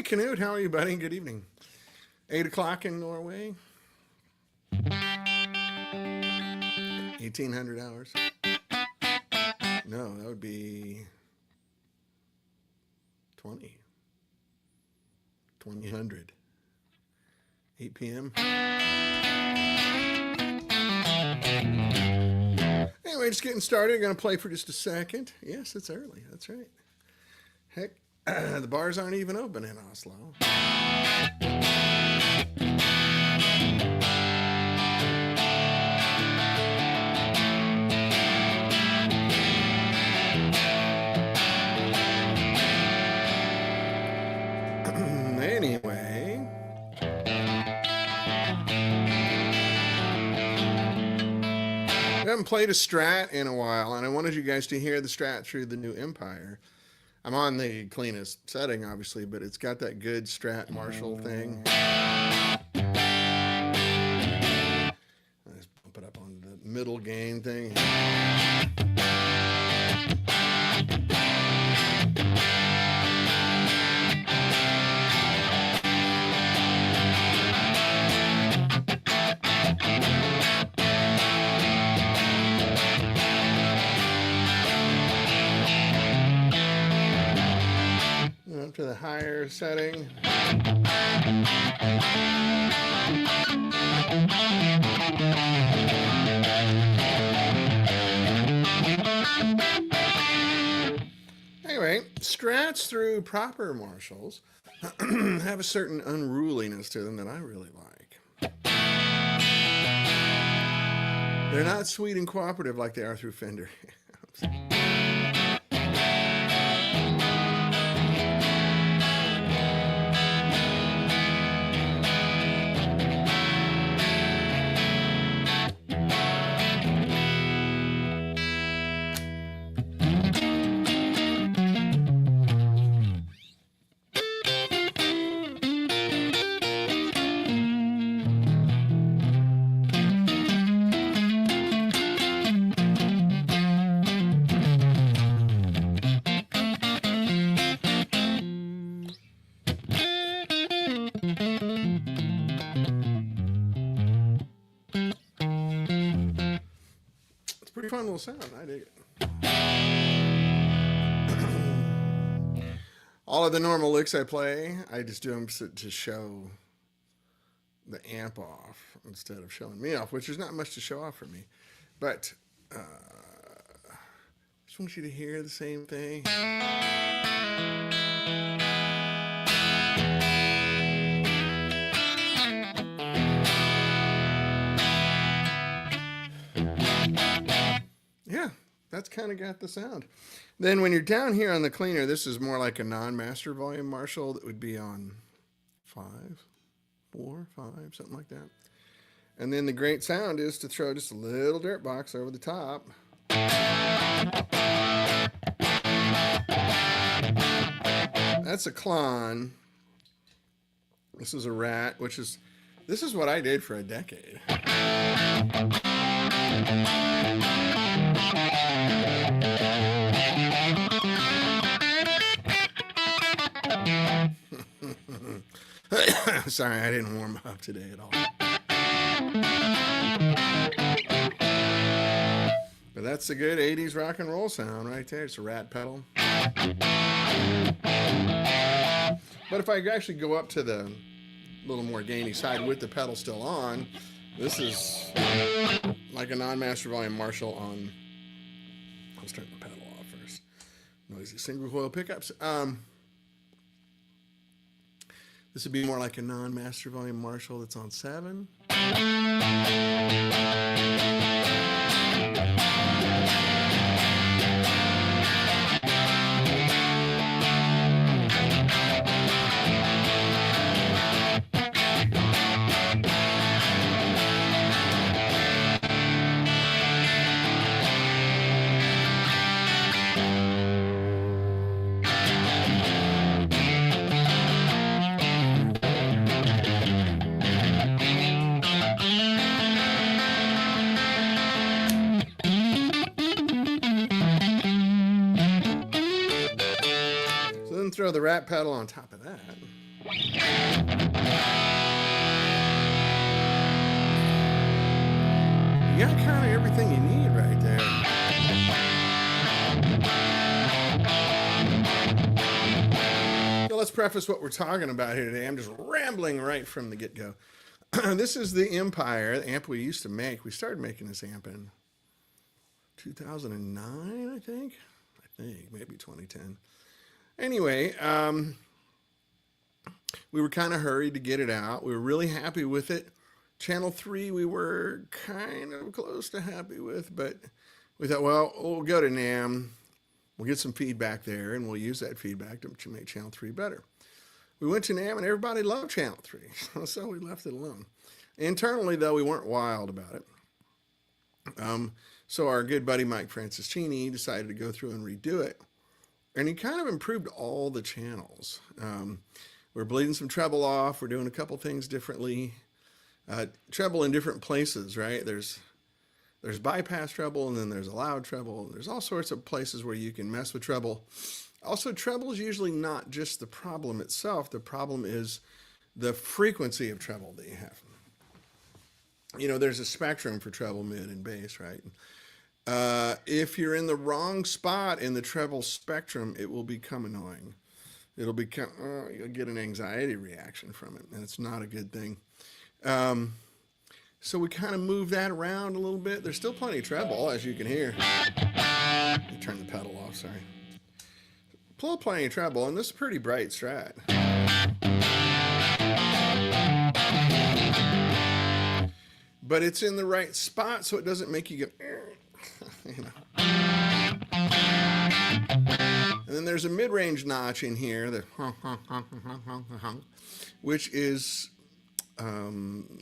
Knut. How are you, buddy? Good evening. 8 o'clock in Norway. 1,800 hours. No, that would be 20. 2000. 8 p.m. Anyway, just getting started. I'm going to play for just a second. Yes, it's early. That's right. Heck, the bars aren't even open in Oslo. Anyway, I haven't played a strat in a while, and I wanted you guys to hear the strat through the new Empire. I'm on the cleanest setting, obviously, but it's got that good strat Marshall thing. Let's bump it up on the middle gain thing. Up to the higher setting. Anyway, strats through proper Marshalls have a certain unruliness to them that I really like. They're not sweet and cooperative like they are through Fender. Pretty fun little sound. I dig it. All of the normal licks I play, I just do them to show the amp off instead of showing me off, which there's not much to show off for me. But just want you to hear the same thing. Yeah, that's kind of got the sound. Then when you're down here on the cleaner, this is more like a non-master volume Marshall that would be on 5, 4, 5, something like that. And then the great sound is to throw just a little dirt box over the top. That's a Klon. This is a Rat, this is what I did for a decade. Sorry, I didn't warm up today at all. But that's a good 80s rock and roll sound right there. It's a Rat pedal. But if I actually go up to the little more gainy side with the pedal still on, this is like a non-master volume Marshall on. Let's turn the pedal off first. Noisy single coil pickups. This would be more like a non-master volume Marshall that's on 7. Throw the Rat pedal on top of that. You got kind of everything you need right there. So let's preface what we're talking about here today. I'm just rambling right from the get-go. This is the Empire, the amp we used to make. We started making this amp in 2009, I think, maybe 2010. Anyway, we were kind of hurried to get it out. We were really happy with it. Channel 3 we were kind of close to happy with, but we thought, well, we'll go to NAMM. We'll get some feedback there, and we'll use that feedback to make Channel 3 better. We went to NAMM, and everybody loved Channel 3, so we left it alone. Internally, though, we weren't wild about it. So our good buddy Mike Franciscini decided to go through and redo it, and he kind of improved all the channels. We're bleeding some treble off. We're doing a couple things differently. Treble in different places, right? There's bypass treble, and then there's a loud treble. There's all sorts of places where you can mess with treble. Also, treble is usually not just the problem itself. The problem is the frequency of treble that you have. You know, there's a spectrum for treble, mid, and bass, right? If you're in the wrong spot in the treble spectrum, it will become annoying. It'll become, you'll get an anxiety reaction from it, and it's not a good thing. So we kind of move that around a little bit. There's still plenty of treble, as you can hear. Let me turn the pedal off, sorry. Pull plenty of treble, and this is a pretty bright strat. But it's in the right spot, so it doesn't make you go, you know. And then there's a mid-range notch in here, the which is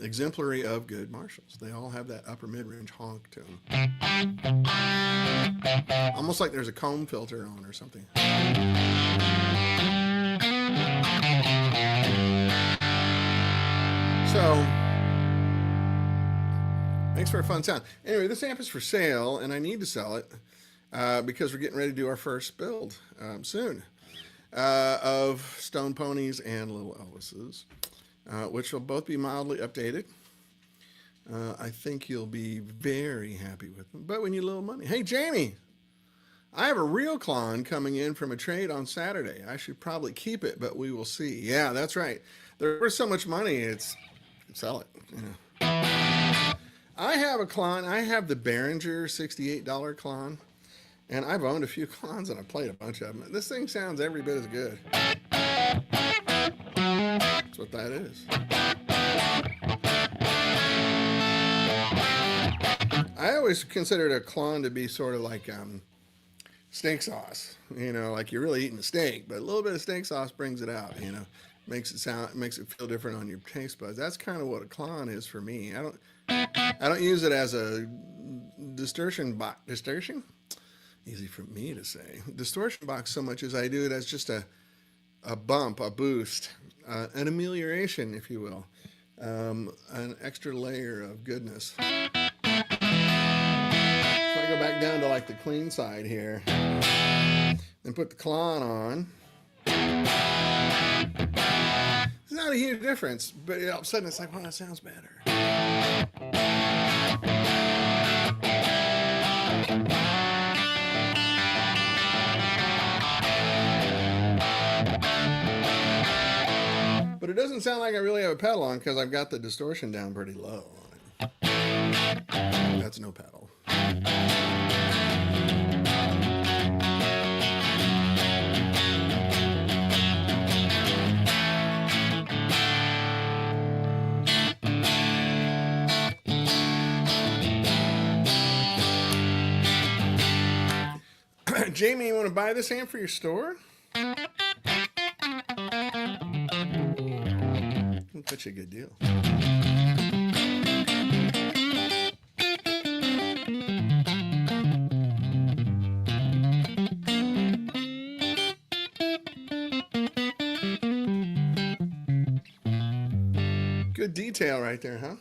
exemplary of good Marshalls. They all have that upper mid-range honk to them. Almost like there's a comb filter on or something. So, makes for a fun sound. Anyway, this amp is for sale, and I need to sell it because we're getting ready to do our first build soon of Stone Ponies and Little Elvises. Which will both be mildly updated. I think you'll be very happy with them. But we need a little money. Hey, Jamie, I have a real Klon coming in from a trade on Saturday. I should probably keep it, but we will see. Yeah, that's right. There's worth so much money, it's sell it. You know. I have a Klon. I have the Behringer $68 Klon, and I've owned a few Klons, and I've played a bunch of them. This thing sounds every bit as good. That's what that is. I always considered a Klon to be sort of like steak sauce. You know, like you're really eating a steak, but a little bit of steak sauce brings it out. You know, makes it feel different on your taste buds. That's kind of what a Klon is for me. I don't use it as a distortion box. Distortion? Easy for me to say. Distortion box so much as I do it as just a bump, a boost, an amelioration, if you will, an extra layer of goodness. If I go back down to like the clean side here, and put the Klon on, it's not a huge difference, but all of a sudden it's like, well, that sounds better. But it doesn't sound like I really have a pedal on because I've got the distortion down pretty low on it. That's no pedal. Jamie, you want to buy this amp for your store? Such a good deal. Good detail right there, huh?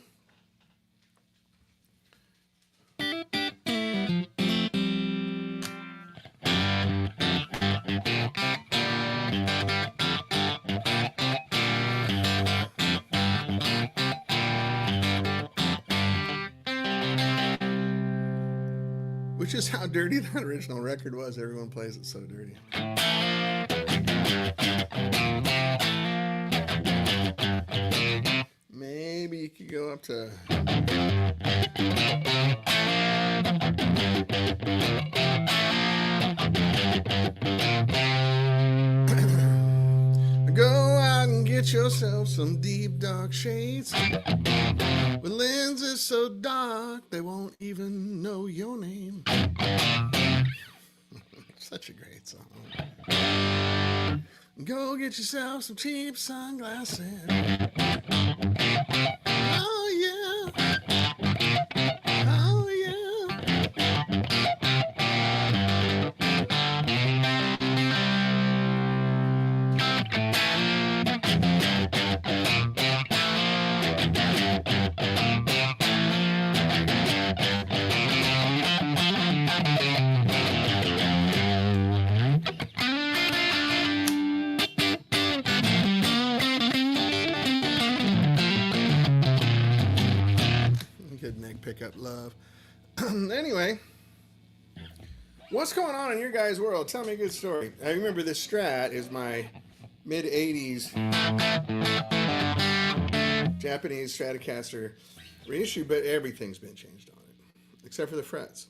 which is how dirty that original record was. Everyone plays it so dirty. Maybe you could go up to... Go out and get yourself some deep dark shades with lenses so dark they won't even know your name. Such a great song. Go get yourself some cheap sunglasses. Oh yeah. Oh yeah. Good neck pickup love. Anyway, what's going on in your guys' world? Tell me a good story. I remember this Strat is my mid-80s Japanese Stratocaster reissue, but everything's been changed on it, except for the frets.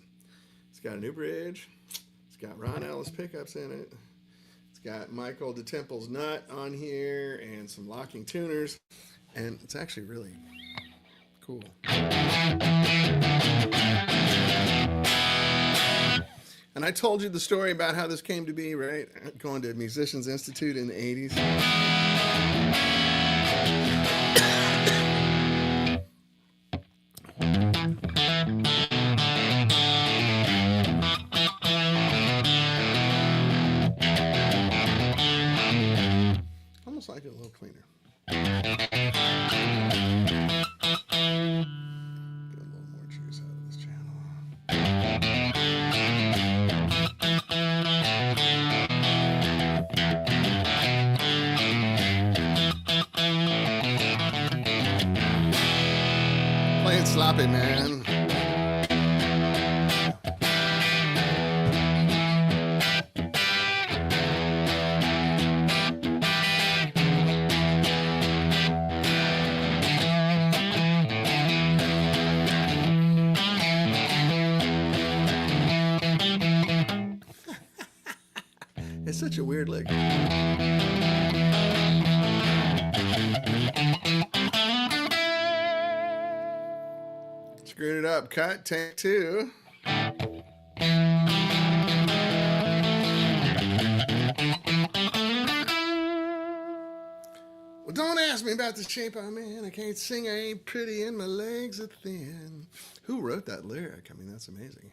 It's got a new bridge. It's got Ron Ellis pickups in it. It's got Michael DeTemple's nut on here and some locking tuners, and it's actually really cool. And I told you the story about how this came to be, right? Going to Musicians Institute in the 80s. Almost like it a little cleaner. Playing sloppy, man. It's such a weird lick. Screwed it up. Cut. Take two. Well, don't ask me about the shape I'm in. I can't sing, I ain't pretty, and my legs are thin. Who wrote that lyric? I mean, that's amazing.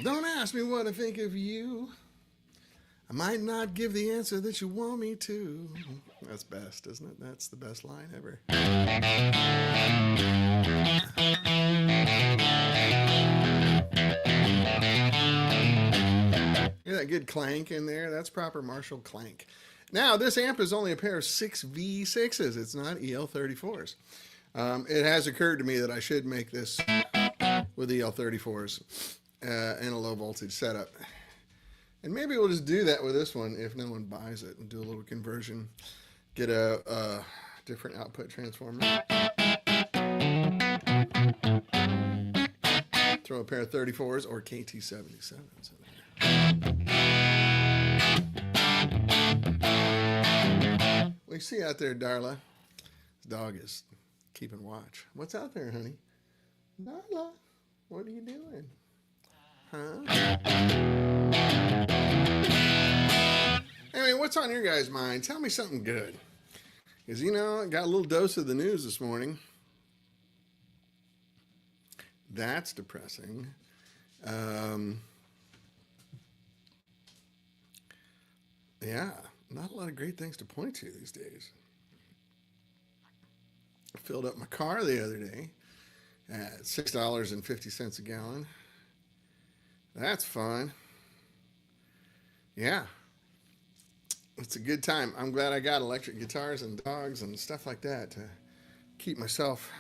Don't ask me what I think of you. I might not give the answer that you want me to. That's best, isn't it? That's the best line ever. Hear that good clank in there? That's proper Marshall clank. Now, this amp is only a pair of 6V6s. It's not EL34s. It has occurred to me that I should make this with EL34s and a low voltage setup. And maybe we'll just do that with this one if no one buys it and do a little conversion. Get a different output transformer. Throw a pair of 34s or KT77s in there. What do you see out there, Darla? This dog is keeping watch. What's out there, honey? Darla, what are you doing? Huh? Anyway, what's on your guys' mind? Tell me something good. Because, you know, I got a little dose of the news this morning. That's depressing. Yeah, not a lot of great things to point to these days. I filled up my car the other day at $6.50 a gallon. That's fun. Yeah. It's a good time. I'm glad I got electric guitars and dogs and stuff like that to keep myself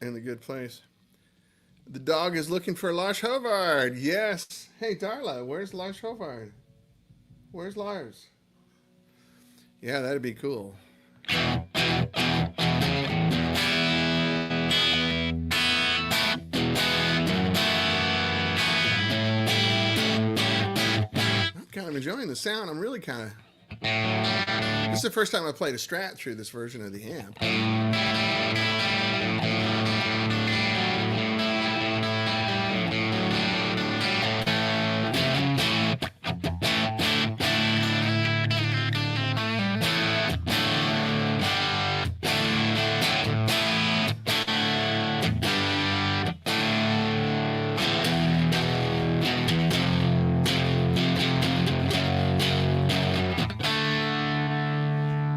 in a good place. The dog is looking for Lars Hovard. Yes. Hey, Darla, where's Lars Hovard? Where's Lars? Yeah, that'd be cool. I'm kind of enjoying the sound. I'm really kind of... This is the first time I played a Strat through this version of the amp.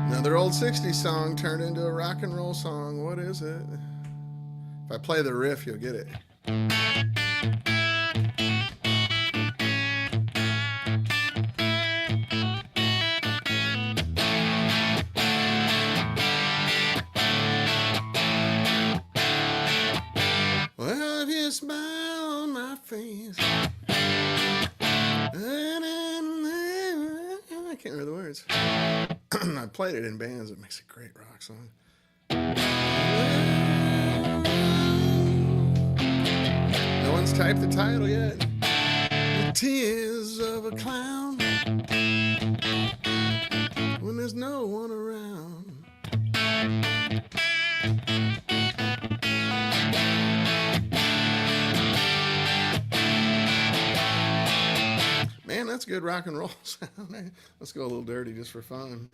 Another old 60s song turned into a rock and roll song. What is it? If I play the riff, you'll get it. Well, if you smile on my face. I can't remember the words. I played it in bands. It makes a great rock song. No one's typed the title yet. The tears of a clown when there's no one around. Man, that's good rock and roll sound. Let's go a little dirty just for fun.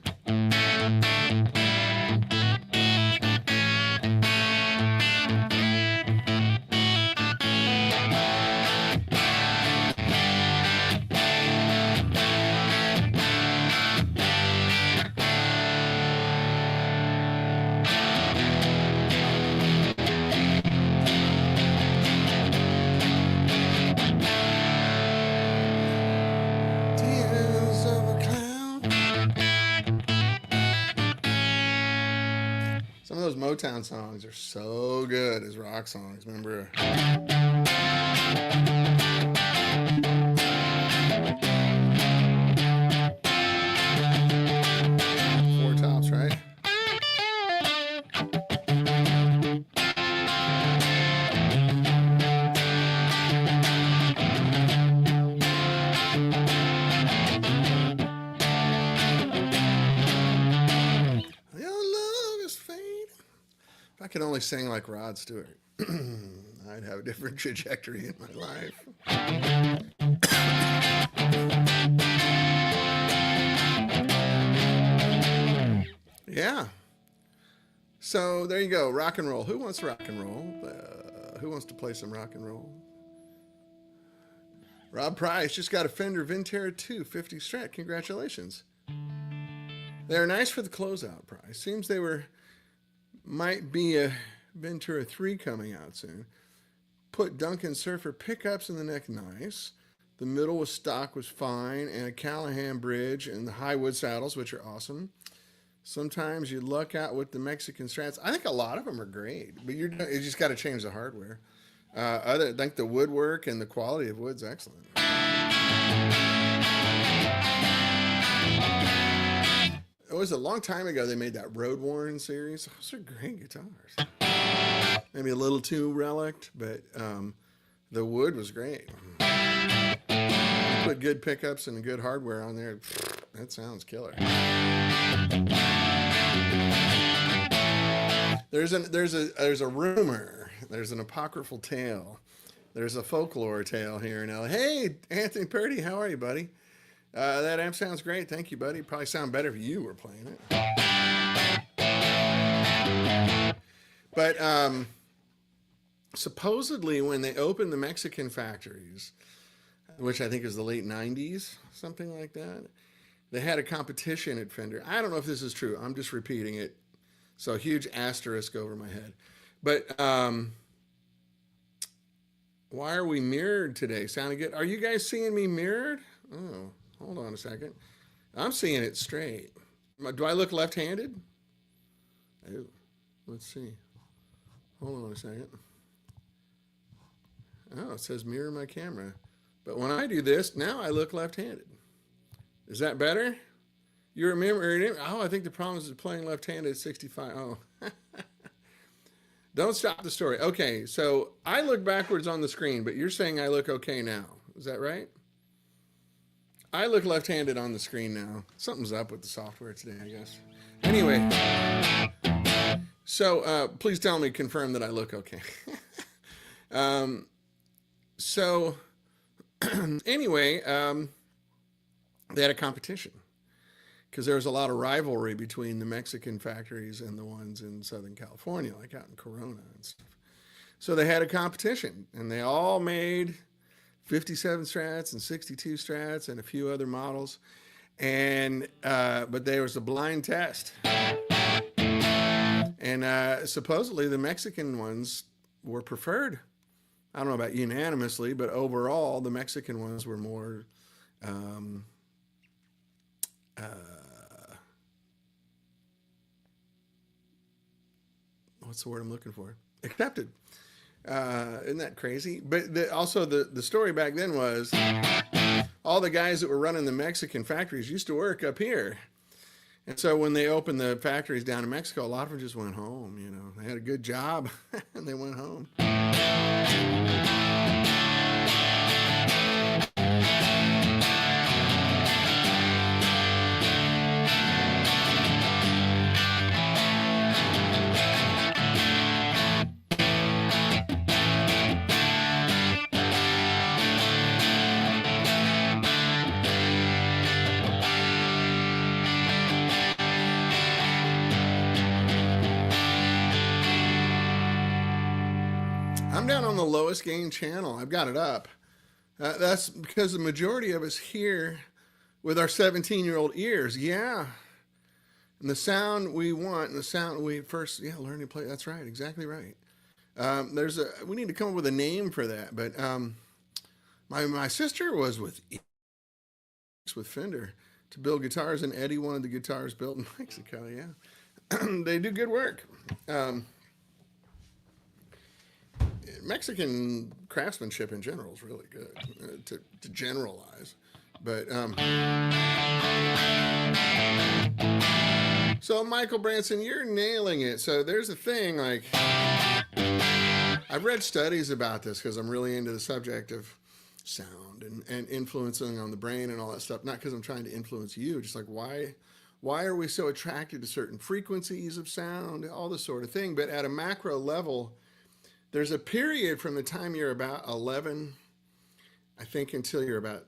Some of those Motown songs are so good as rock songs. Remember? Four Tops, right? I could only sing like Rod Stewart. I'd have a different trajectory in my life. Yeah. So there you go. Rock and roll. Who wants rock and roll? Who wants to play some rock and roll? Rob Price just got a Fender Vintera 250 Strat. Congratulations. They're nice for the closeout price. Seems they might be a Ventura 3 coming out soon. Put Duncan Surfer pickups in the neck, nice. The middle was stock, was fine, and a Callahan bridge and the high wood saddles, which are awesome. Sometimes you luck out with the Mexican Strats. I think a lot of them are great, but you just got to change the hardware. I think the woodwork and the quality of wood's excellent. It was a long time ago they made that Road Worn series. Those are great guitars. Maybe a little too relict, but the wood was great. Put good pickups and good hardware on there. That sounds killer. There's a rumor. There's an apocryphal tale. There's a folklore tale here in LA. Hey, Anthony Purdy, how are you, buddy? That amp sounds great. Thank you, buddy. It'd probably sound better if you were playing it. But supposedly when they opened the Mexican factories, which I think is the late 90s, something like that, they had a competition at Fender. I don't know if this is true. I'm just repeating it. So huge asterisk over my head. But why are we mirrored today? Sounding good. Are you guys seeing me mirrored? Oh. Hold on a second. I'm seeing it straight. Do I look left-handed? Ooh, let's see. Hold on a second. Oh, it says mirror my camera. But when I do this, now I look left-handed. Is that better? You remember? Oh, I think the problem is playing left-handed at 65. Oh. Don't stop the story. Okay, so I look backwards on the screen, but you're saying I look okay now. Is that right? I look left-handed on the screen now. Something's up with the software today, I guess. Anyway, so please tell me, confirm that I look okay. So anyway, they had a competition because there was a lot of rivalry between the Mexican factories and the ones in Southern California, like out in Corona and stuff. So they had a competition, and they all made 57 strats and 62 strats and a few other models. And but there was a blind test, and supposedly the Mexican ones were preferred. I don't know about unanimously, but overall the Mexican ones were more what's the word I'm looking for? Accepted. Isn't that crazy? But also the story back then was all the guys that were running the Mexican factories used to work up here. And so when they opened the factories down in Mexico, a lot of them just went home, you know. They had a good job and they went home. I'm down on the lowest gain channel. I've got it up. That's because the majority of us hear with our 17-year-old ears. Yeah. And the sound we want and the sound we first, learn to play. That's right. Exactly right. We need to come up with a name for that. But my sister was with Fender to build guitars, and Eddie wanted the guitars built in Mexico. Yeah. They do good work. Mexican craftsmanship in general is really good, to generalize. But so Michael Branson, you're nailing it. So there's a thing, like, I've read studies about this because I'm really into the subject of sound and influencing on the brain and all that stuff. Not because I'm trying to influence you, just like why are we so attracted to certain frequencies of sound, all this sort of thing. But at a macro level, there's a period from the time you're about 11, I think, until you're about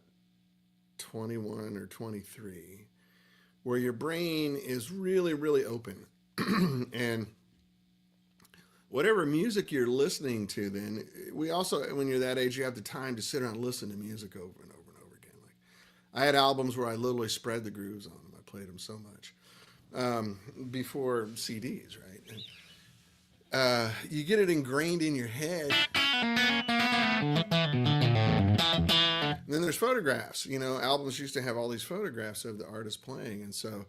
21 or 23, where your brain is really, really open. And whatever music you're listening to, then we also, when you're that age, you have the time to sit around and listen to music over and over and over again. Like, I had albums where I literally spread the grooves on them. I played them so much before CDs, right? And, you get it ingrained in your head. And then there's photographs. You know, albums used to have all these photographs of the artist playing, and so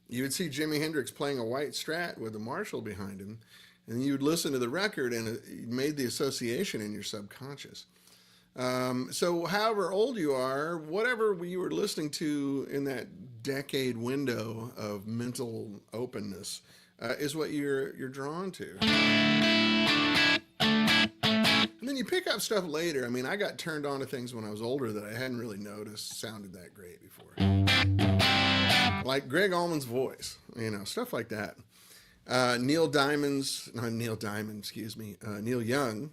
you would see Jimi Hendrix playing a white Strat with a Marshall behind him, and you would listen to the record, and it made the association in your subconscious. So however old you are, whatever you were listening to in that decade window of mental openness is what you're drawn to. And then you pick up stuff later. I mean, I got turned on to things when I was older that I hadn't really noticed sounded that great before. Like Greg Allman's voice, you know, stuff like that. Neil Young.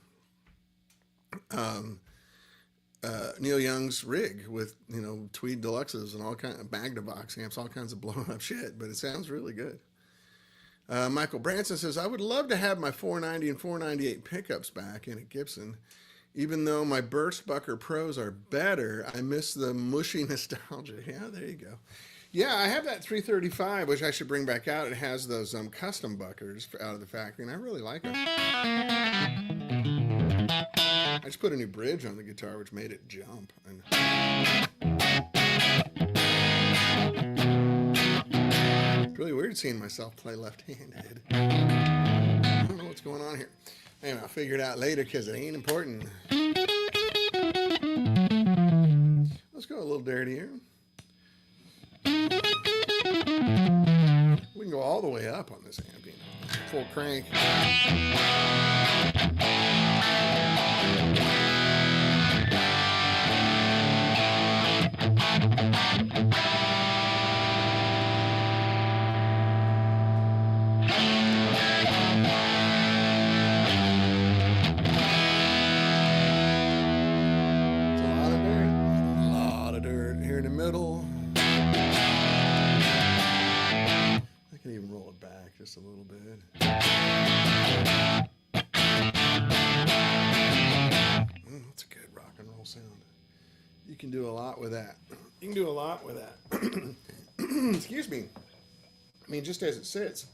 Neil Young's rig with, you know, Tweed Deluxes and all kinds of Magnavox amps, all kinds of blown up shit, but it sounds really good. Michael Branson says, I would love to have my 490 and 498 pickups back in a Gibson. Even though my Burstbucker Pros are better, I miss the mushy nostalgia. Yeah, there you go. Yeah, I have that 335, which I should bring back out. It has those custom buckers out of the factory, and I really like them. I just put a new bridge on the guitar, which made it jump. really weird seeing myself play left-handed. I don't know what's going on here. Anyway, I'll figure it out later because it ain't important. Let's go a little dirtier. We can go all the way up on this amp, you know, full crank. Just a little bit. That's a good rock and roll sound. You can do a lot with that. You can do a lot with that. Excuse me. I mean, just as it sits.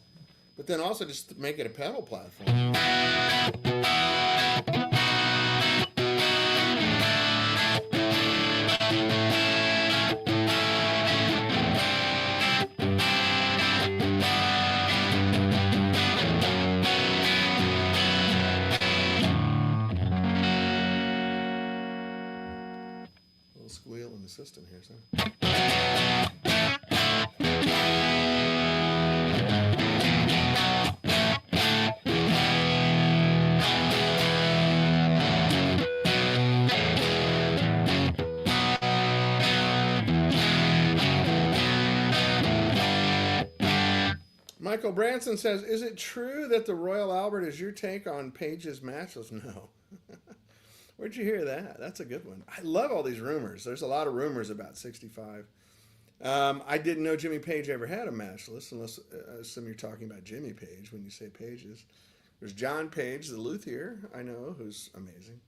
But then also just make it a pedal platform. Squeal in the system here, so. Michael Branson says, is it true that the Royal Albert is your take on Page's matchless? No. Where'd you hear that? That's a good one. I love all these rumors. There's a lot of rumors about 65. I didn't know Jimmy Page ever had a matchless, unless I assume you're talking about Jimmy Page when you say Pages. There's John Page, the luthier, I know, who's amazing.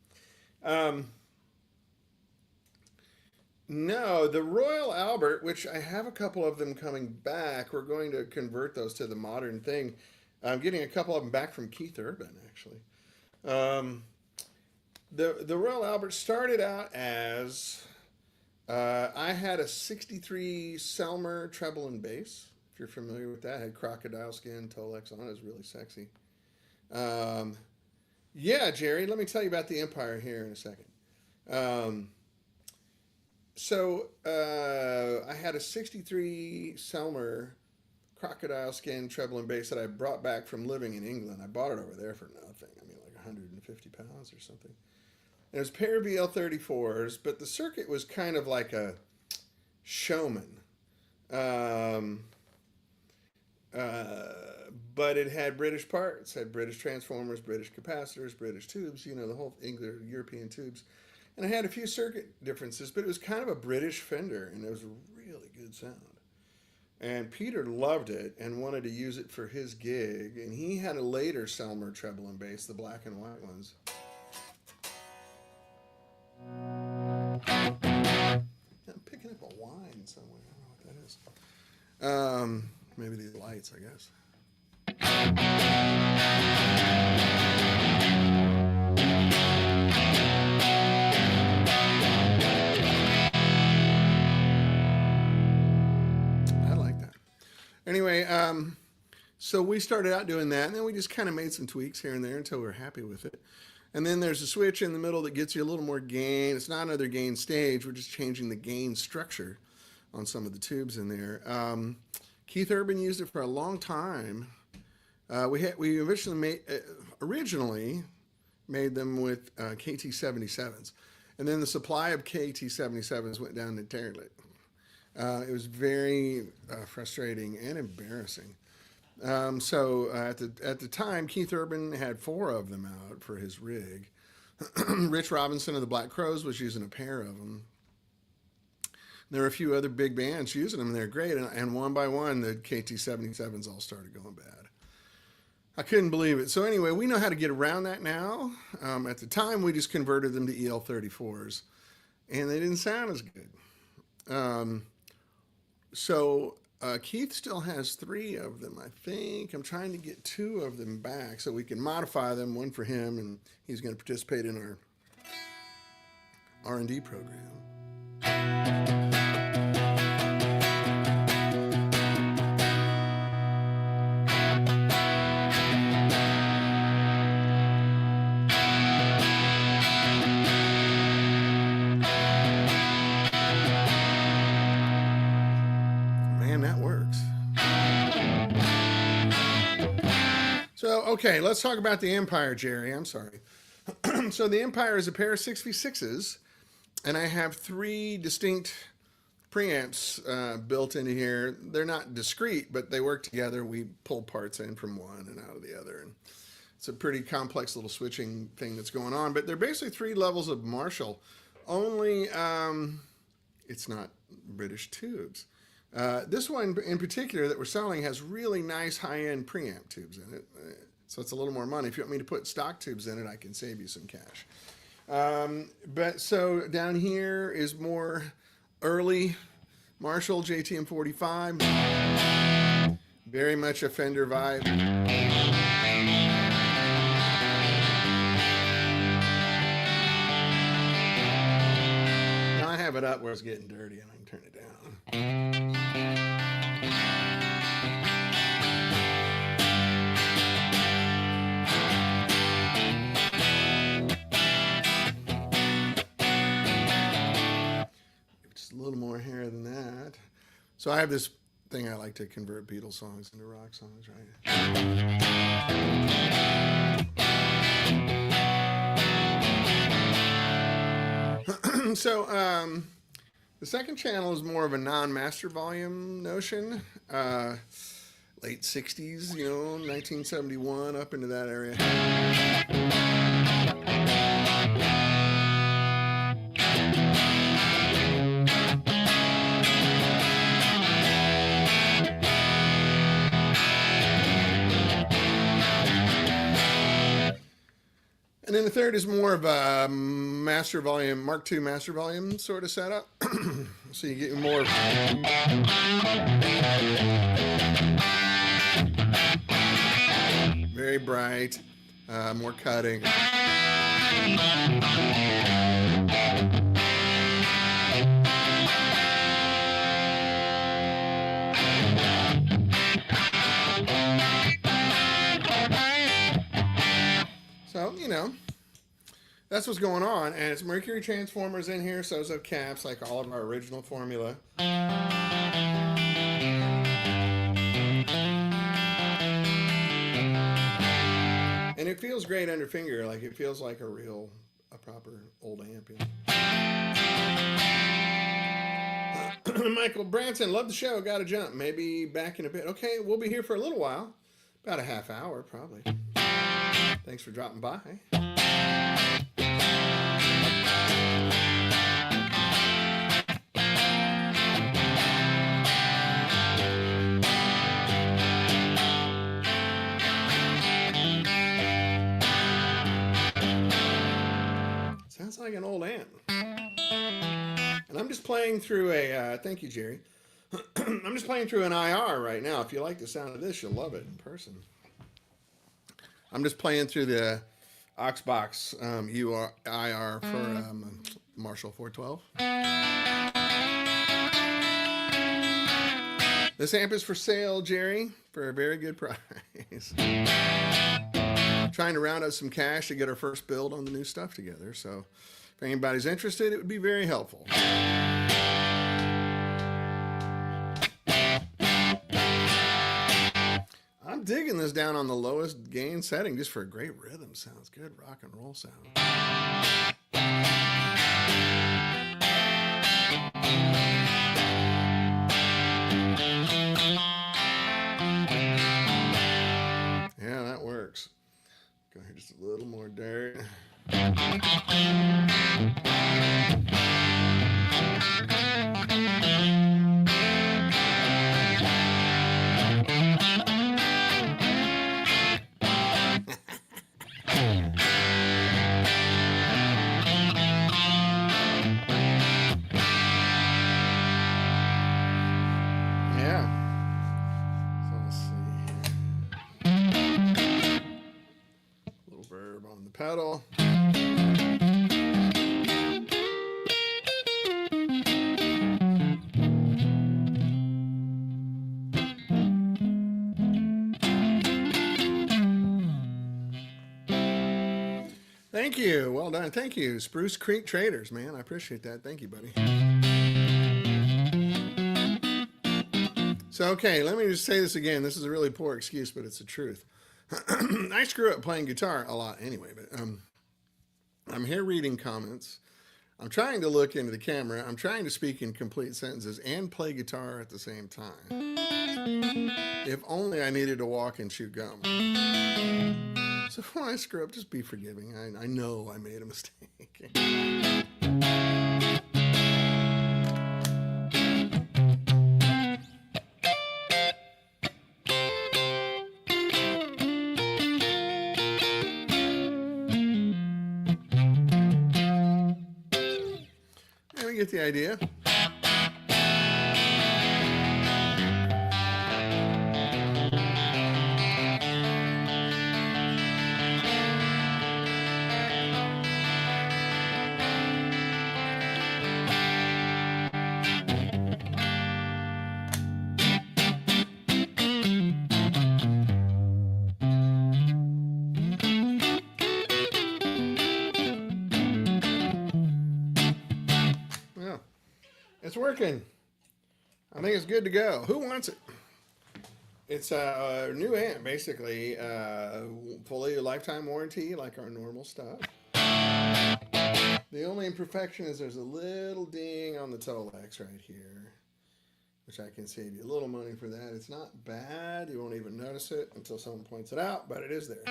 No, the Royal Albert, which I have a couple of them coming back, we're going to convert those to the modern thing. I'm getting a couple of them back from Keith Urban, actually. The Royal Albert started out as, I had a 63 Selmer treble and bass, if you're familiar with that. It had crocodile skin, Tolex on it. It was really sexy. Yeah, Jerry, let me tell you about the Empire here in a second. So I had a 63 Selmer crocodile skin treble and bass that I brought back from living in England. I bought it over there for nothing. I mean, like 150 pounds or something. And it was a pair of VL34s, but the circuit was kind of like a showman. But it had British parts, had British transformers, British capacitors, British tubes, you know, the whole English, European tubes. And it had a few circuit differences, but it was kind of a British Fender, and it was a really good sound. And Peter loved it and wanted to use it for his gig, and he had a later Selmer treble and bass, the black and white ones. I'm picking up a whine somewhere. I don't know what that is. Maybe these lights, I guess. I like that. Anyway, so we started out doing that, and then we just kind of made some tweaks here and there until we were happy with it. And then there's a switch in the middle that gets you a little more gain. It's not another gain stage. We're just changing the gain structure on some of the tubes in there. Keith Urban used it for a long time. We originally made them with KT77s. And then the supply of KT77s went down entirely. It was very frustrating and embarrassing. So at the time, Keith Urban had 4 of them out for his rig. Rich Robinson of the Black Crowes was using a pair of them. There were a few other big bands using them, and they're great. And one by one, the KT77s all started going bad. I couldn't believe it. So anyway, we know how to get around that now. At the time, we just converted them to EL34s, and they didn't sound as good. Keith still has 3 of them, I think. I'm trying to get 2 of them back so we can modify them, one for him, and he's going to participate in our R&D program. So, okay, let's talk about the Empire, Jerry. I'm sorry. So the Empire is a pair of 6v6s, and I have three distinct preamps built into here. They're not discrete, but they work together. We pull parts in from one and out of the other, and it's a pretty complex little switching thing that's going on. But they're basically three levels of Marshall. Only it's not British tubes. This one in particular that we're selling has really nice high-end preamp tubes in it. So it's a little more money. If you want me to put stock tubes in it, I can save you some cash. But so down here is more early Marshall JTM 45. Very much a Fender vibe. Now I have it up where it's getting dirty and I can turn it down. Just a little more hair than that. So I have this thing I like to convert Beatles songs into rock songs, right? So the second channel is more of a non-master volume notion. Late 60s, 1971, up into that area. And then the third is more of a master volume, Mark II master volume sort of setup. So you get more. Very bright, more cutting. So, that's what's going on. And it's Mercury transformers in here, so it's caps like all of our original formula. And it feels great under finger, like it feels like a proper old amp. Michael Branson, love the show, gotta jump. Maybe back in a bit. Okay, we'll be here for a little while. About a half hour, probably. Thanks for dropping by. Sounds like an old amp. And I'm just playing through a, thank you, Jerry. I'm just playing through an IR right now. If you like the sound of this, you'll love it in person. I'm just playing through the Oxbox IR for Marshall 412. This amp is for sale, Jerry, for a very good price. Trying to round up some cash to get our first build on the new stuff together. So if anybody's interested, it would be very helpful. I'm digging this down on the lowest gain setting just for a great rhythm. Sounds good, rock and roll sound. Yeah, that works. Go here, just a little more dirt. Pedal. Thank you. Well done. Thank you. Spruce Creek Traders, man. I appreciate that. Thank you, buddy. So, okay, let me just say this again. This is a really poor excuse, but it's the truth. I screw up playing guitar a lot anyway, but I'm here reading comments. I'm trying to look into the camera. I'm trying to speak in complete sentences and play guitar at the same time. If only I needed to walk and chew gum. So when I screw up, just be forgiving. I know I made a mistake. And we get the idea. Yeah, it's working. I think it's good to go. Who wants it? It's a new amp, basically, fully lifetime warranty, like our normal stuff. The only imperfection is there's a little ding on the Tolex right here, which I can save you a little money for that. It's not bad. You won't even notice it until someone points it out, but it is there.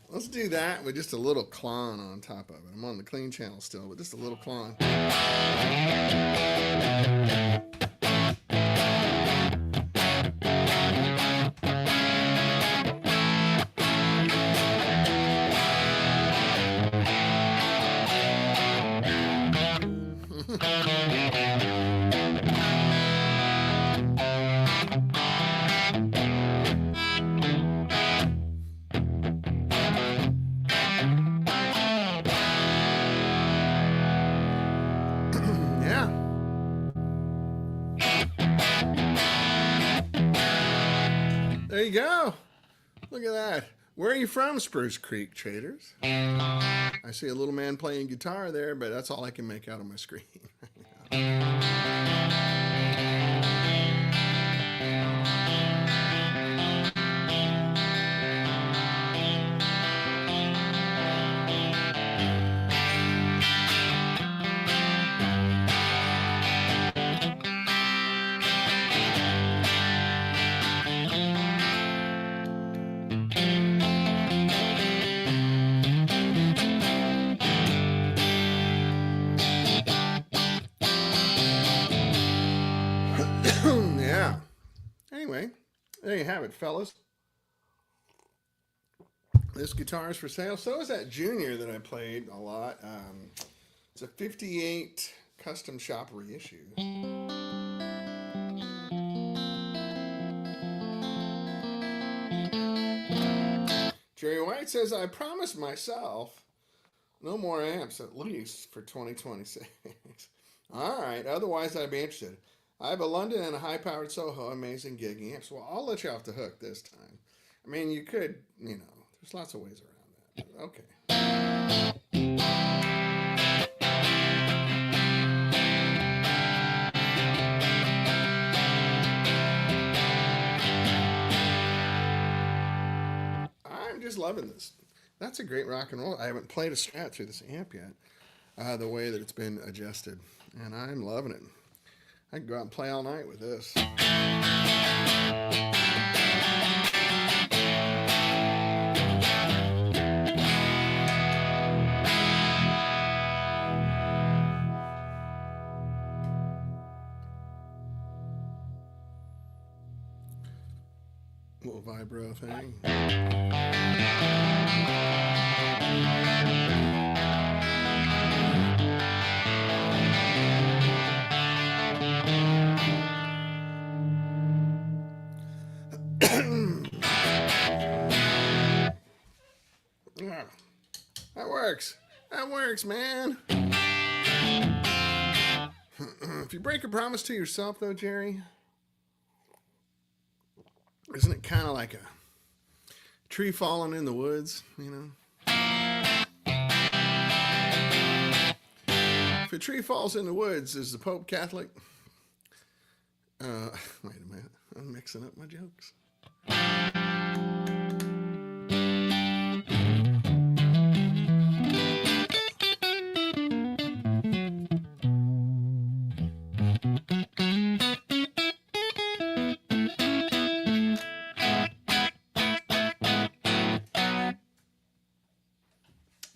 Let's do that with just a little clon on top of it. I'm on the clean channel still, but just a little clon. There you go. Look at that. Where are you from, Spruce Creek traders? I see a little man playing guitar there, but that's all I can make out on my screen. Yeah. Anyway, there you have it, fellas. This guitar is for sale. So is that Junior that I played a lot. It's a 58 custom shop reissue. Jerry White says, I promised myself no more amps at least for 2026. All right, otherwise I'd be interested. I have a London and a high-powered Soho, amazing gig amps. Well, I'll let you off the hook this time. I mean, you could, there's lots of ways around that. Okay. I'm just loving this. That's a great rock and roll. I haven't played a strat through this amp yet, the way that it's been adjusted, and I'm loving it. I can go out and play all night with this. Little vibro thing. Yeah, that works. That works, man. If you break a promise to yourself, though, Jerry, isn't it kind of like Tree falling in the woods, you know. If a tree falls in the woods, is the Pope Catholic? Wait a minute. I'm mixing up my jokes.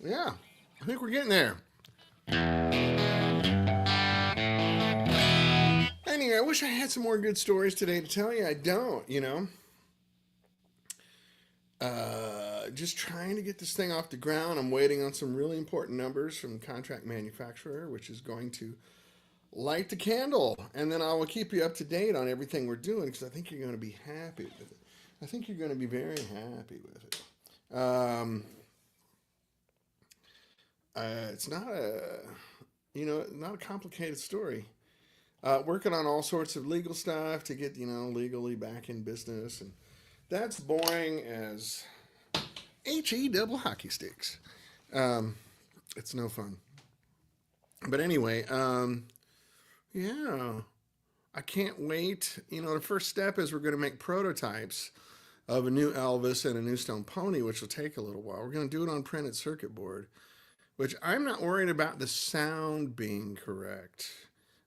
Yeah, I think we're getting there. Anyway, I wish I had some more good stories today to tell you. I don't, you know. Just trying to get this thing off the ground. I'm waiting on some really important numbers from the contract manufacturer, which is going to light the candle. And then I will keep you up to date on everything we're doing because I think you're going to be happy with it. I think you're going to be very happy with it. It's not not a complicated story. Working on all sorts of legal stuff to get, legally back in business. And that's boring as HE double hockey sticks. It's no fun. But anyway, yeah, I can't wait. The first step is we're going to make prototypes of a new Elvis and a new Stone Pony, which will take a little while. We're going to do it on printed circuit board, which I'm not worried about the sound being correct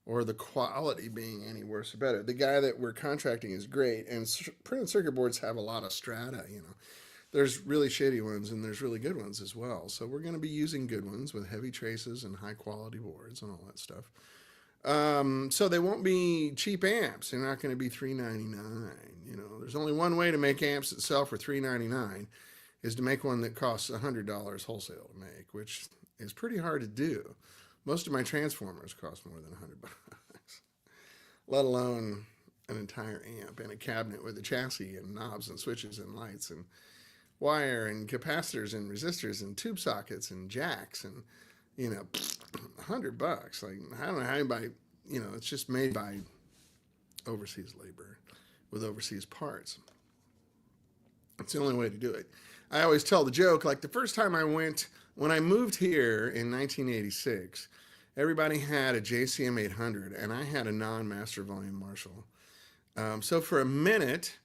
or the quality being any worse or better. The guy that we're contracting is great, and printed circuit boards have a lot of strata, There's really shitty ones and there's really good ones as well. So we're going to be using good ones with heavy traces and high quality boards and all that stuff. So they won't be cheap amps. They're not going to be $3.99. There's only one way to make amps that sell for $3.99 is to make one that costs $100 wholesale to make, which is pretty hard to do. Most of my transformers cost more than $100, let alone an entire amp and a cabinet with a chassis and knobs and switches and lights and wire and capacitors and resistors and tube sockets and jacks and $100. Like, I don't know how anybody, it's just made by overseas labor with overseas parts. It's the only way to do it. I always tell the joke, like the first time when I moved here in 1986, everybody had a JCM 800 and I had a non-master volume Marshall. So for a minute,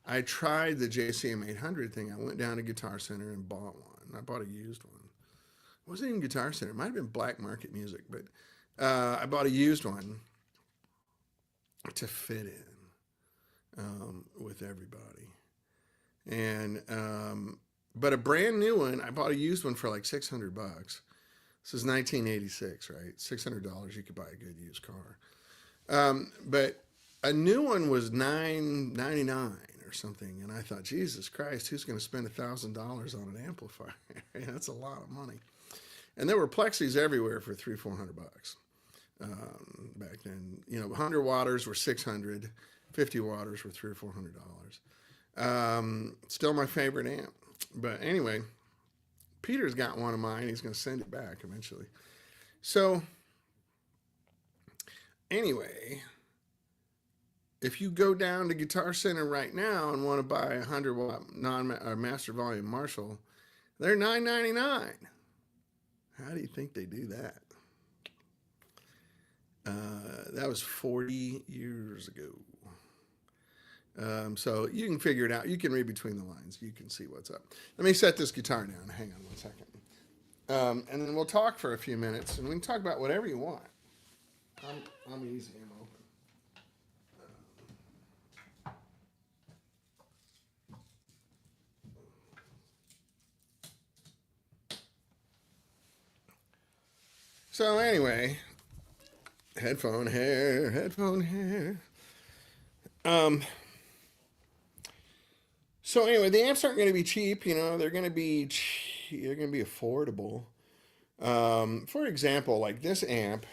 I tried the JCM 800 thing. I went down to Guitar Center and bought one. I bought a used one. It wasn't even Guitar Center. It might have been Black Market Music, but I bought a used one to fit in with everybody. And but a brand new one, I bought a used one for like $600. This is 1986, right? $600 you could buy a good used car. But a new one was $9.99 or something, and I thought, Jesus Christ, who's going to spend $1,000 on an amplifier? That's a lot of money. And there were plexis everywhere for $300-400 back then. 100 watters were $600, 50 watters were $300-400. Still my favorite amp. But anyway, Peter's got one of mine. He's going to send it back eventually. So anyway, if you go down to Guitar Center right now and want to buy a 100-watt master volume Marshall, they're $9.99. How do you think they do that? That was 40 years ago. So you can figure it out. You can read between the lines. You can see what's up. Let me set this guitar down. Hang on one second. And then we'll talk for a few minutes, and we can talk about whatever you want. I'm easy. I'm open. So anyway, headphone hair. So anyway, the amps aren't going to be cheap. They're going to be affordable. For example, like this amp,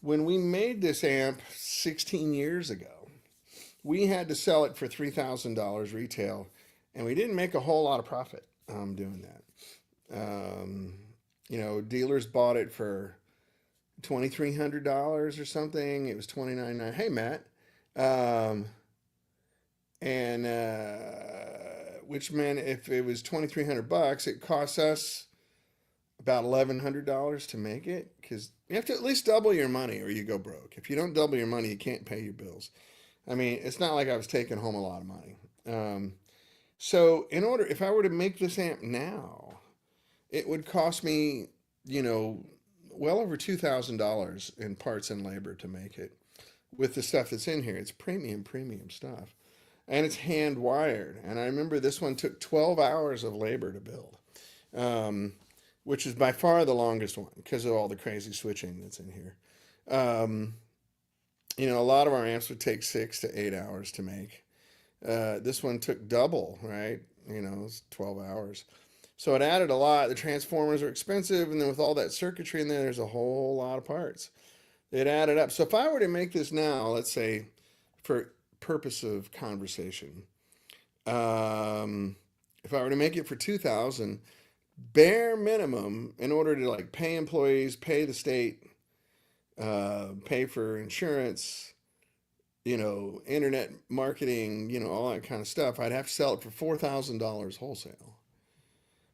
when we made this amp 16 years ago, we had to sell it for $3,000 retail, and we didn't make a whole lot of profit doing that. Dealers bought it for $2,300 or something. It was $29.99. Hey, Matt. And which meant if it was $2,300, it costs us about $1,100 to make it, because you have to at least double your money or you go broke. If you don't double your money, you can't pay your bills. I mean, it's not like I was taking home a lot of money. So if I were to make this amp now, it would cost me, well over $2,000 in parts and labor to make it. With the stuff that's in here, it's premium stuff, and it's hand wired. And I remember this one took 12 hours of labor to build, which is by far the longest one because of all the crazy switching that's in here. A lot of our amps would take 6 to 8 hours to make. This one took double, right? It's 12 hours. So it added a lot. The transformers are expensive, and then with all that circuitry in there, there's a whole lot of parts. It added up. So if I were to make this now, let's say, for purpose of conversation, if I were to make it for 2,000, bare minimum, in order to like pay employees, pay the state, pay for insurance, internet marketing, all that kind of stuff, I'd have to sell it for $4,000 wholesale,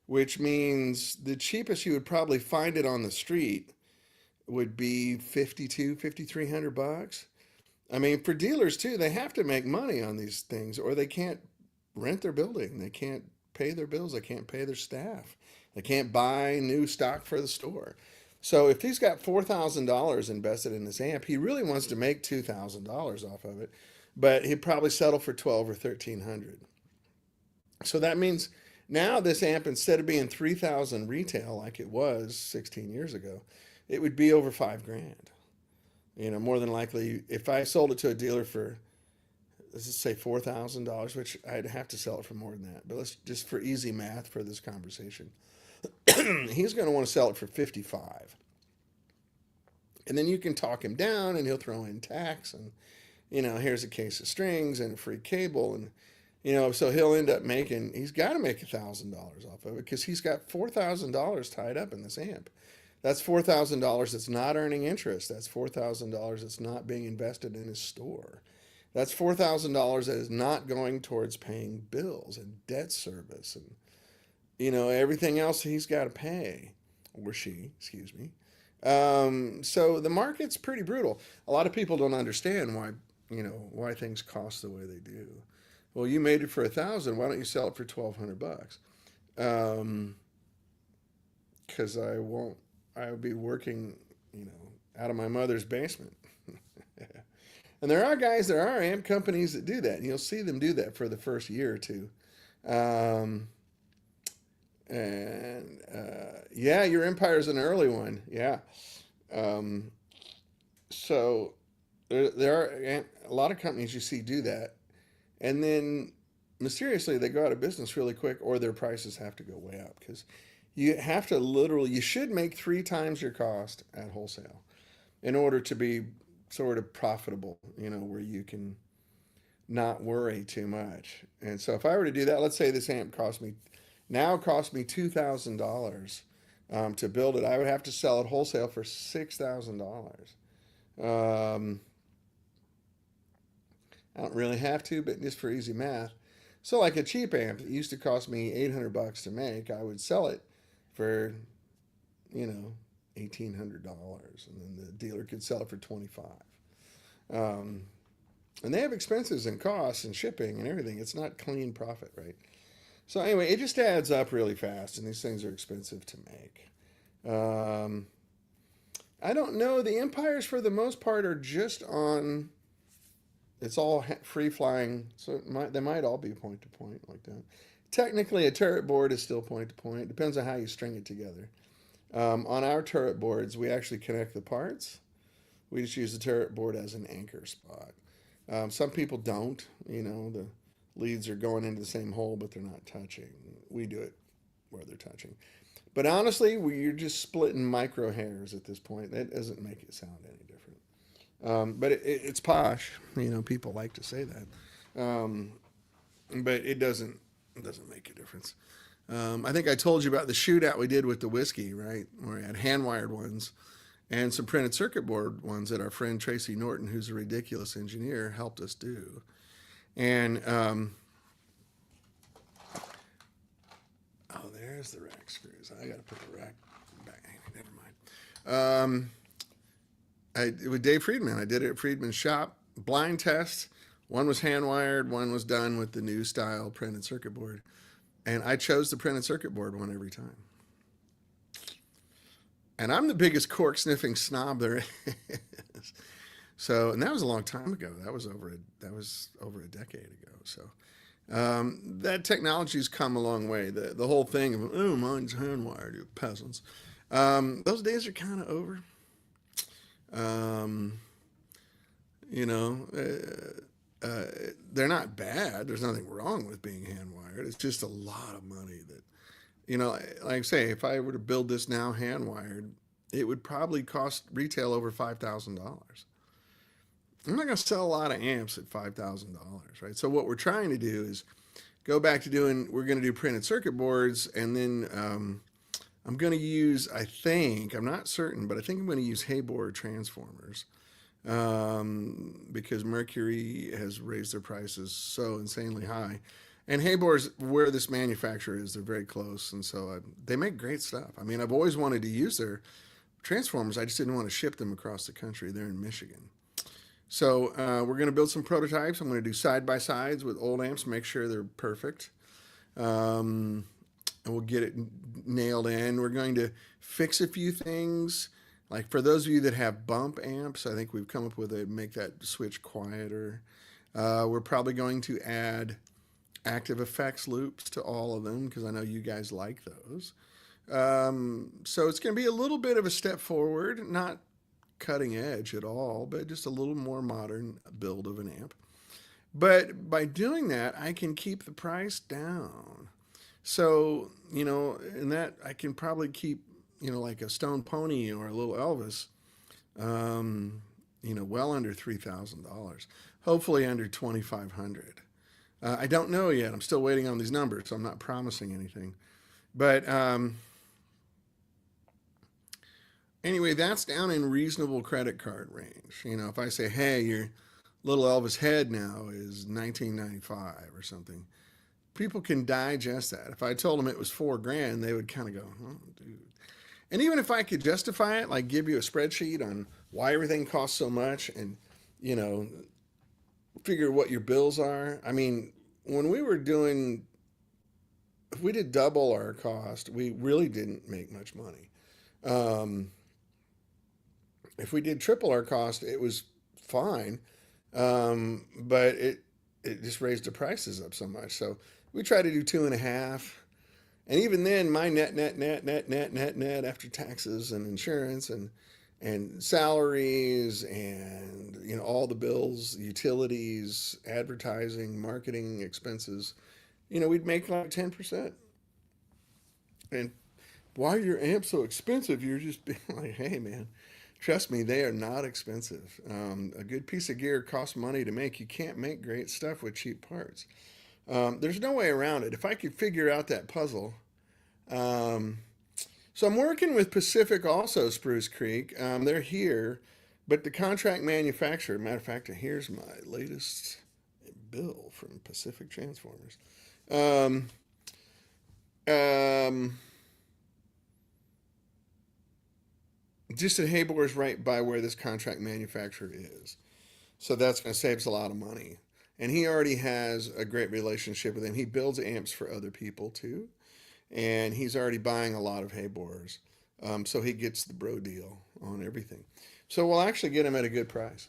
which means the cheapest you would probably find it on the street would be $5,300. I mean, for dealers too, they have to make money on these things, or they can't rent their building. They can't pay their bills. They can't pay their staff. They can't buy new stock for the store. So if he's got $4,000 invested in this amp, he really wants to make $2,000 off of it, but he'd probably settle for 12 or 1,300. So that means now this amp, instead of being 3,000 retail like it was 16 years ago, it would be over $5,000. More than likely, if I sold it to a dealer for, let's just say $4,000, which I'd have to sell it for more than that, but let's just for easy math for this conversation, he's going to want to sell it for 55. And then you can talk him down, and he'll throw in tax, and here's a case of strings and a free cable, and so he'll end up he's got to make $1,000 off of it because he's got $4,000 tied up in this amp. That's $4,000 that's not earning interest. That's $4,000 that's not being invested in his store. That's $4,000 that is not going towards paying bills and debt service and everything else he's got to pay, or she, excuse me. So the market's pretty brutal. A lot of people don't understand why things cost the way they do. Well, you made it for 1,000. Why don't you sell it for $1,200? Because I would be working, out of my mother's basement. And there are amp companies that do that. And you'll see them do that for the first year or two. Yeah, your Empire's an early one. Yeah. So there are a lot of companies you see do that. And then mysteriously they go out of business really quick, or their prices have to go way up because you should make 3 times your cost at wholesale in order to be sort of profitable, where you can not worry too much. And so if I were to do that, let's say this amp cost me $2,000 to build it, I would have to sell it wholesale for $6,000. I don't really have to, but just for easy math. So like a cheap amp that used to cost me $800 to make, I would sell it for, $1,800, and then the dealer could sell it for $25. And they have expenses and costs and shipping and everything. It's not clean profit, right? So anyway, it just adds up really fast, and these things are expensive to make. I don't know. The Empires, for the most part, are just on. It's all free flying, so they might all be point to point like that. Technically, a turret board is still point to point. Depends on how you string it together. On our turret boards, we actually connect the parts. We just use the turret board as an anchor spot. Some people don't. The leads are going into the same hole, but they're not touching. We do it where they're touching. But honestly, you're just splitting micro hairs at this point. That doesn't make it sound any different. But it's posh. People like to say that. But it doesn't make a difference. I think I told you about the shootout we did with the whiskey, right? Where we had hand-wired ones and some printed circuit board ones that our friend Tracy Norton, who's a ridiculous engineer, helped us do. And where's the rack screws? I got to put the rack back. Never mind. With Dave Friedman, I did it at Friedman's shop. Blind test. One was hand wired. One was done with the new style printed circuit board. And I chose the printed circuit board one every time. And I'm the biggest cork sniffing snob there is. So, and that was a long time ago. That was over a decade ago. So, that technology's come a long way. The whole thing of, oh, mine's hand wired, you peasants. Those days are kind of over. Um, you know, they're not bad. There's nothing wrong with being hand wired. It's just a lot of money that, like I say, if I were to build this now hand wired, it would probably cost retail over $5,000. I'm not going to sell a lot of amps at $5,000, right? So what we're trying to do is go back to we're going to do printed circuit boards, and then I'm going to use, I'm not certain, but I think I'm going to use Haybor transformers because Mercury has raised their prices so insanely high. And Haybor's where this manufacturer is, they're very close, and so they make great stuff. I mean, I've always wanted to use their transformers. I just didn't want to ship them across the country. They're in Michigan. So we're going to build some prototypes. I'm going to do side-by-sides with old amps, make sure they're perfect. And we'll get it nailed in. We're going to fix a few things. Like for those of you that have bump amps, I think we've come up with make that switch quieter. We're probably going to add active effects loops to all of them because I know you guys like those. So it's going to be a little bit of a step forward, not cutting edge at all, but just a little more modern build of an amp. But by doing that, I can keep the price down. So, and that I can probably keep, like a Stone Pony or a little Elvis, well under $3,000, hopefully under $2,500. I don't know yet. I'm still waiting on these numbers, so I'm not promising anything. But anyway, that's down in reasonable credit card range. If I say, hey, your little Elvis head now is $19.95 or something, people can digest that. If I told them it was $4,000, they would kind of go, oh, dude. And even if I could justify it, like give you a spreadsheet on why everything costs so much and, figure what your bills are. I mean, when we were if we did double our cost, we really didn't make much money. If we did triple our cost, it was fine. But it just raised the prices up so much. So we try to do 2.5. And even then, my net after taxes and insurance and salaries and all the bills, utilities, advertising, marketing expenses, we'd make like 10%. And why are your amps so expensive? You're just being like, hey man, trust me, they are not expensive. A good piece of gear costs money to make. You can't make great stuff with cheap parts. There's no way around it. If I could figure out that puzzle. So I'm working with Pacific also, Spruce Creek. They're here, but the contract manufacturer, matter of fact, here's my latest bill from Pacific Transformers. Just at Haybor's right by where this contract manufacturer is. So that's going to save us a lot of money. And he already has a great relationship with them. He builds amps for other people too. And he's already buying a lot of Haybors. So he gets the bro deal on everything. So we'll actually get him at a good price.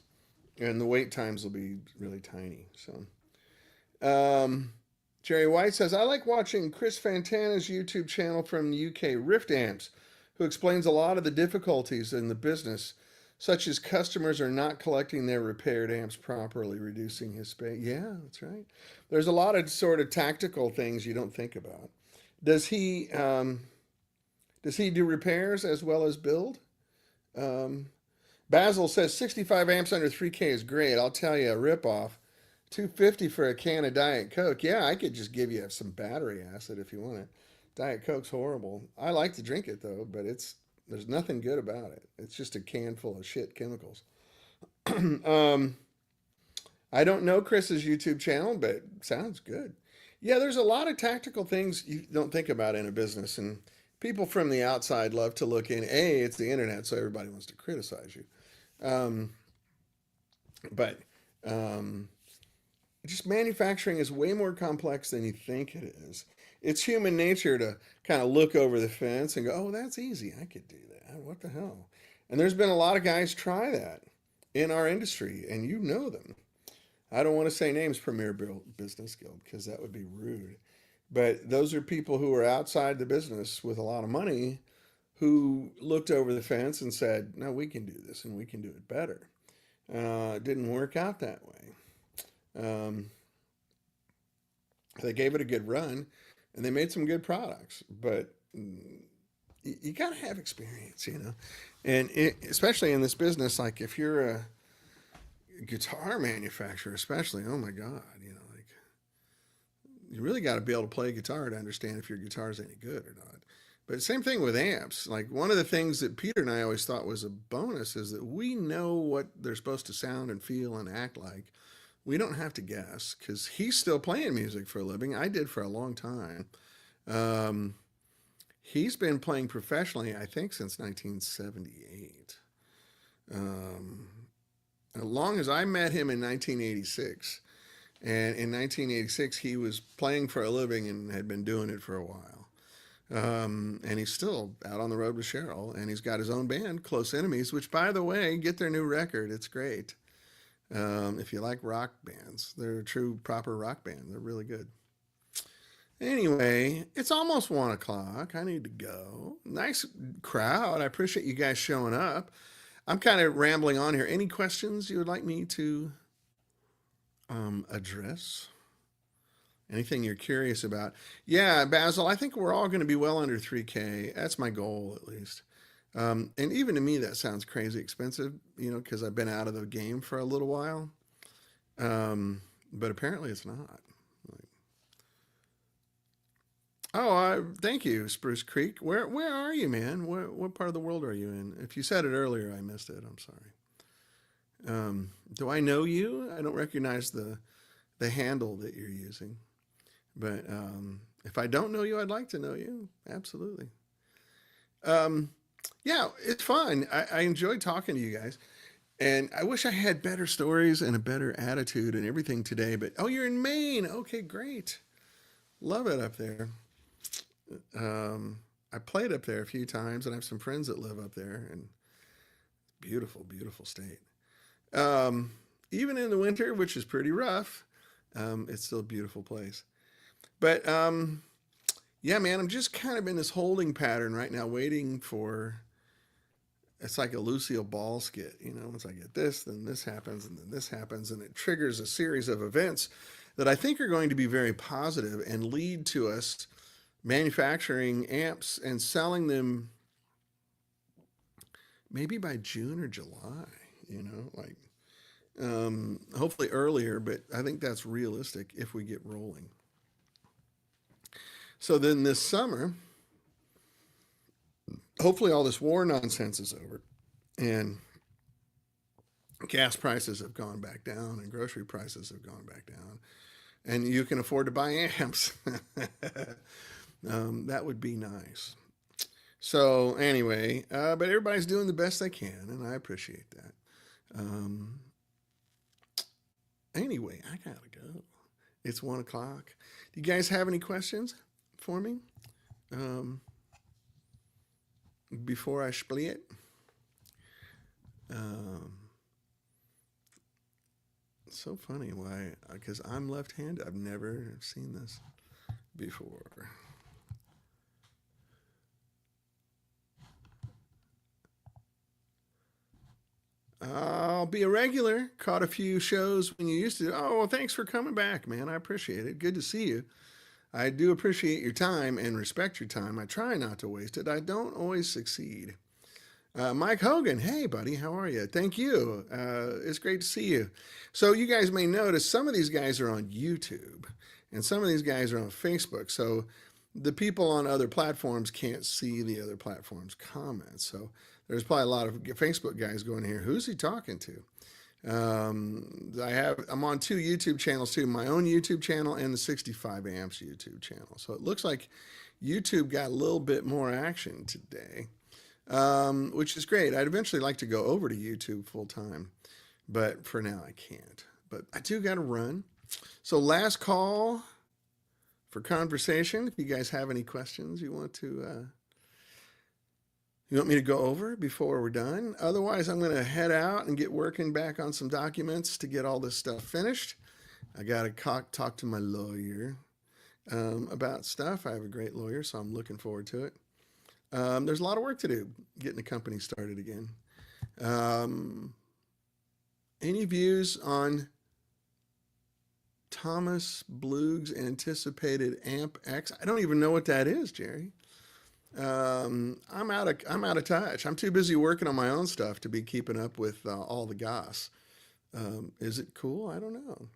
And the wait times will be really tiny. So Jerry White says, I like watching Chris Fantana's YouTube channel from the UK, Rift Amps, who explains a lot of the difficulties in the business, such as customers are not collecting their repaired amps properly, reducing his space. Yeah, that's right. There's a lot of sort of tactical things you don't think about. Does he do repairs as well as build? Basil says 65 amps under 3K is great. I'll tell you a ripoff. $2.50 for a can of Diet Coke. Yeah, I could just give you some battery acid if you want it. Diet Coke's horrible. I like to drink it though, but there's nothing good about it. It's just a can full of shit chemicals. I don't know Chris's YouTube channel, but sounds good. Yeah, there's a lot of tactical things you don't think about in a business, and people from the outside love to look in. A, it's the internet, so everybody wants to criticize you. Um, but um, just manufacturing is way more complex than you think it is. It's human nature to kind of look over the fence and go, "Oh, that's easy. I could do that. What the hell?" And there's been a lot of guys try that in our industry, and you know them. I don't want to say names, Premier Business Guild, because that would be rude. But those are people who are outside the business with a lot of money who looked over the fence and said, "No, we can do this and we can do it better." It didn't work out that way. Um, they gave it a good run and they made some good products, but you got to have experience, you know. And especially in this business, like if you're a guitar manufacturer, especially, oh my God, you know, like you really got to be able to play guitar to understand if your guitar is any good or not. But same thing with amps. Like one of the things that Peter and I always thought was a bonus is that we know what they're supposed to sound and feel and act like. We don't have to guess because he's still playing music for a living. I did for a long time. Um, he's been playing professionally, I think, since 1978. Um, as long as I met him in 1986. And in 1986, he was playing for a living and had been doing it for a while. And he's still out on the road with Cheryl, and he's got his own band, Close Enemies, which, by the way, get their new record. It's great. If you like rock bands, they're a true, proper rock band. They're really good. Anyway, it's almost 1 o'clock. I need to go. Nice crowd. I appreciate you guys showing up. I'm kind of rambling on here. Any questions you would like me to address? Anything you're curious about? Yeah, Basil, I think we're all going to be well under 3K. That's my goal, at least. And even to me, that sounds crazy expensive, you know, because I've been out of the game for a little while. But apparently it's not. Like, oh, thank you, Spruce Creek. Where are you, man? What part of the world are you in? If you said it earlier, I missed it. I'm sorry. Do I know you? I don't recognize the handle that you're using. But if I don't know you, I'd like to know you. Absolutely. Um, yeah, it's fun. I enjoy talking to you guys. And I wish I had better stories and a better attitude and everything today. But oh, you're in Maine. Okay, great. Love it up there. I played up there a few times, and I have some friends that live up there. And beautiful, beautiful state. Um, Even in the winter, which is pretty rough, it's still a beautiful place. But yeah, man, I'm just kind of in this holding pattern right now, waiting for. It's like a Lucille Ball skit, you know. Once I get this, then this happens, and then this happens, and it triggers a series of events that I think are going to be very positive and lead to us manufacturing amps and selling them maybe by June or July. You know, like hopefully earlier, but I think that's realistic if we get rolling. So then this summer, hopefully all this war nonsense is over and gas prices have gone back down and grocery prices have gone back down and you can afford to buy amps. That would be nice. So anyway, but everybody's doing the best they can and I appreciate that. Um, anyway, I gotta go. It's 1 o'clock. Do you guys have any questions for me um, before I split? Um, it's so funny why, because I'm left-handed. I've never seen this before. I'll be a regular. Caught a few shows when you used to. Oh, well, thanks for coming back, man. I appreciate it. Good to see you. I do appreciate your time and respect your time. I try not to waste it. I don't always succeed. Mike Hogan, hey buddy, how are you? Thank you. It's great to see you. So you guys may notice some of these guys are on YouTube, and some of these guys are on Facebook. So the people on other platforms can't see the other platforms' comments. So there's probably a lot of Facebook guys going here. Who's he talking to? I'm on two YouTube channels too, my own YouTube channel and the 65 amps YouTube channel. So it looks like YouTube got a little bit more action today, which is great. I'd eventually like to go over to YouTube full time, but for now I can't. But I do got to run. So last call for conversation. If you guys have any questions you want me to go over before we're done? Otherwise, I'm going to head out and get working back on some documents to get all this stuff finished. I got to talk to my lawyer about stuff. I have a great lawyer, so I'm looking forward to it. There's a lot of work to do getting the company started again. Any views on Thomas Blug's anticipated Amp X? I don't even know what that is, Jerry. I'm out of touch. I'm too busy working on my own stuff to be keeping up with all the goss. Is it cool? I don't know.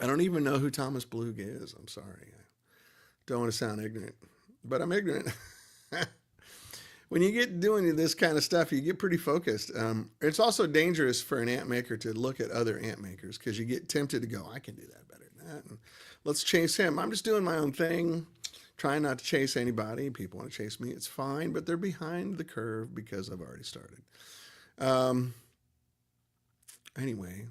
I don't even know who Thomas Blug is. I'm sorry. I don't want to sound ignorant, but I'm ignorant. When you get doing this kind of stuff, you get pretty focused. It's also dangerous for an amp maker to look at other amp makers because you get tempted to go, I can do that better than that. And let's chase him. I'm just doing my own thing, trying not to chase anybody. People want to chase me, it's fine, but they're behind the curve because I've already started. Anyway,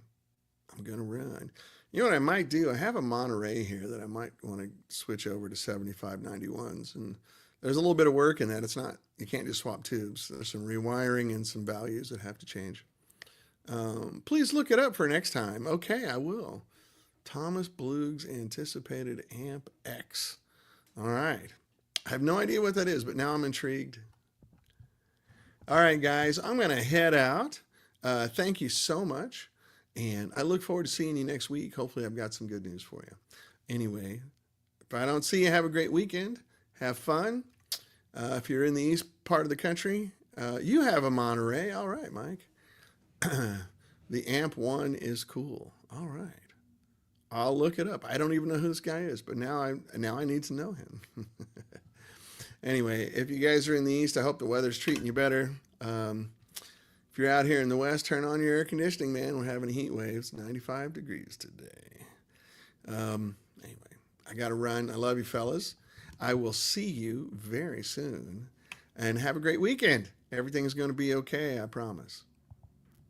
I'm going to run. You know what I might do? I have a Monterey here that I might want to switch over to 7591s. And there's a little bit of work in that. It's not, you can't just swap tubes. There's some rewiring and some values that have to change. Please look it up for next time. Okay, I will. Thomas Blug's anticipated Amp X. All right. I have no idea what that is, but now I'm intrigued. All right, guys, I'm going to head out. Thank you so much. And I look forward to seeing you next week. Hopefully I've got some good news for you. Anyway, if I don't see you, have a great weekend. Have fun. If you're in the east part of the country, you have a Monterey. All right, Mike. The Amp 1 is cool. All right. I'll look it up. I don't even know who this guy is, but now I need to know him. Anyway, if you guys are in the east, I hope the weather's treating you better. If you're out here in the west, turn on your air conditioning, man. We're having heat waves, 95 degrees today. Anyway, I got to run. I love you, fellas. I will see you very soon. And have a great weekend. Everything's going to be okay, I promise.